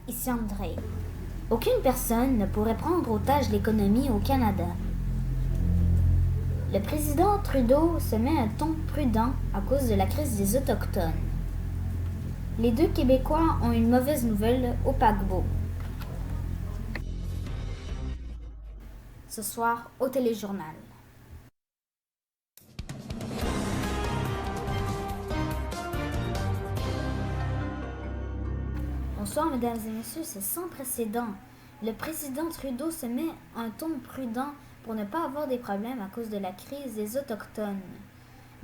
Ici André. Aucune personne ne pourrait prendre otage l'économie au Canada. Le président Trudeau se met un ton prudent à cause de la crise des Autochtones. Les 2 Québécois ont une mauvaise nouvelle au paquebot. Ce soir, au téléjournal. Bonsoir, mesdames et messieurs, c'est sans précédent. Le président Trudeau se met un ton prudent pour ne pas avoir des problèmes à cause de la crise des Autochtones.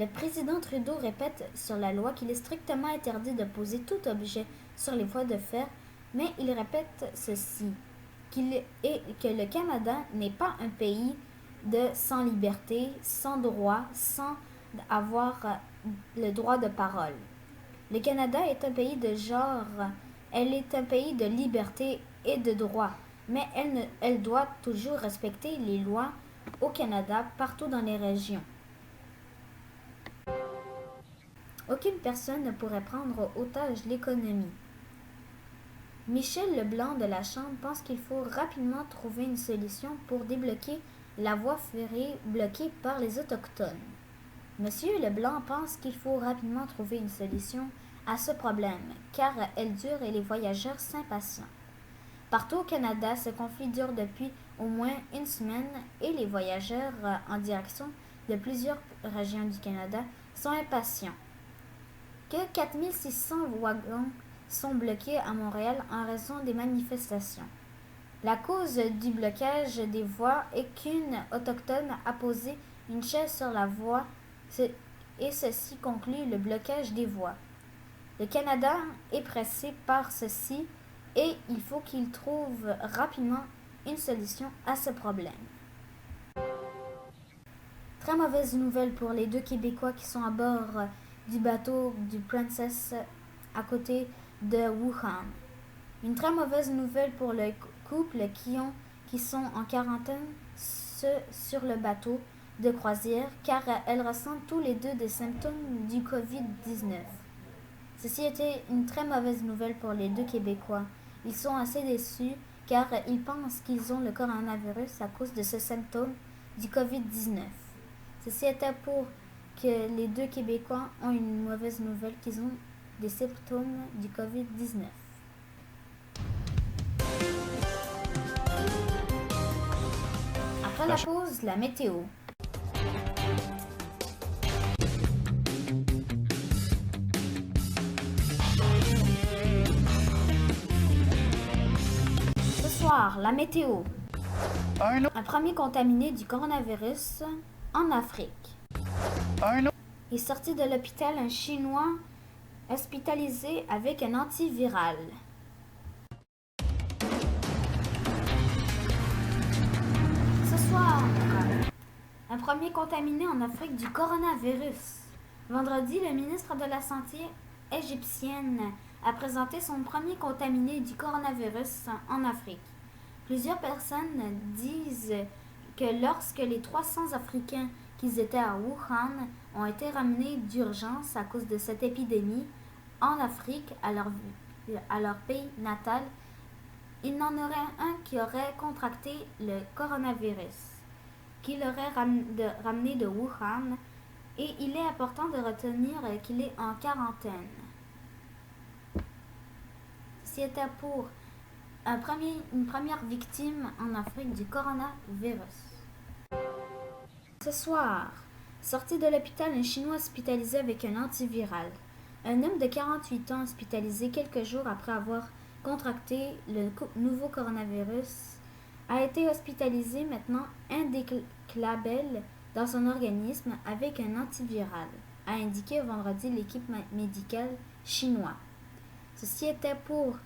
Le président Trudeau répète sur la loi qu'il est strictement interdit de poser tout objet sur les voies de fer, mais il répète ceci, que le Canada n'est pas un pays sans liberté, sans droit, sans avoir le droit de parole. Le Canada est un pays de genre, elle est un pays de liberté et de droit, mais elle doit toujours respecter les lois au Canada, partout dans les régions. Aucune personne ne pourrait prendre otage l'économie. Michel Leblanc de la Chambre pense qu'il faut rapidement trouver une solution pour débloquer la voie ferrée bloquée par les Autochtones. Monsieur Leblanc pense qu'il faut rapidement trouver une solution à ce problème, car elle dure et les voyageurs s'impatientent. Partout au Canada, ce conflit dure depuis au moins une semaine et les voyageurs en direction de plusieurs régions du Canada sont impatients. Que 4600 wagons sont bloqués à Montréal en raison des manifestations. La cause du blocage des voies est qu'une autochtone a posé une chaise sur la voie et ceci conclut le blocage des voies. Le Canada est pressé par ceci et il faut qu'il trouve rapidement une solution à ce problème. Très mauvaise nouvelle pour les 2 Québécois qui sont à bord du bateau du Princess à côté de Wuhan. Une très mauvaise nouvelle pour le couple qui sont en quarantaine sur le bateau de croisière car elles ressentent tous les deux des symptômes du COVID-19. Ceci était une très mauvaise nouvelle pour les 2 Québécois. Ils sont assez déçus car ils pensent qu'ils ont le coronavirus à cause de ce symptôme du COVID-19. Ceci était pour que les 2 Québécois ont une mauvaise nouvelle qu'ils ont des symptômes du COVID-19. Après la pause, la météo. Ce soir, la météo. Un premier contaminé du coronavirus en Afrique. Est sorti de l'hôpital un Chinois hospitalisé avec un antiviral. Ce soir, un premier contaminé en Afrique du coronavirus. Vendredi, le ministre de la Santé égyptienne a présenté son premier contaminé du coronavirus en Afrique. Plusieurs personnes disent que lorsque les 300 Africains qui étaient à Wuhan ont été ramenés d'urgence à cause de cette épidémie en Afrique, à leur pays natal, il y en aurait un qui aurait contracté le coronavirus, qui l'aurait ramené de Wuhan, et il est important de retenir qu'il est en quarantaine. C'était pour une première victime en Afrique du coronavirus. Ce soir, sorti de l'hôpital, un Chinois hospitalisé avec un antiviral. Un homme de 48 ans hospitalisé quelques jours après avoir contracté le nouveau coronavirus a été hospitalisé maintenant indéclarable dans son organisme avec un antiviral, a indiqué vendredi l'équipe médicale chinoise. Ceci était pour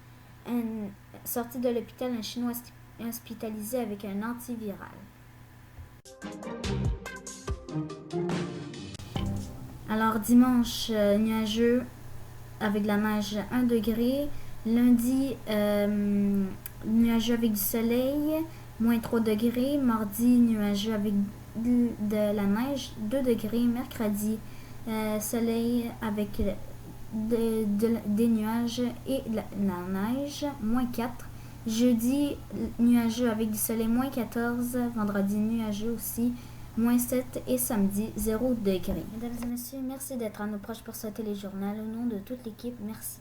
sorti de l'hôpital un Chinois hospitalisé avec un antiviral. Alors dimanche, nuageux avec de la neige 1 degré. Lundi, nuageux avec du soleil, moins 3 degrés. Mardi, nuageux avec de la neige 2 degrés. Mercredi, soleil avec des nuages et la neige, -4. Jeudi, nuageux avec du soleil, -14. Vendredi, nuageux aussi, -7. Et samedi, 0 degré. Mesdames et messieurs, merci d'être à nos proches pour ce téléjournal. Au nom de toute l'équipe, merci.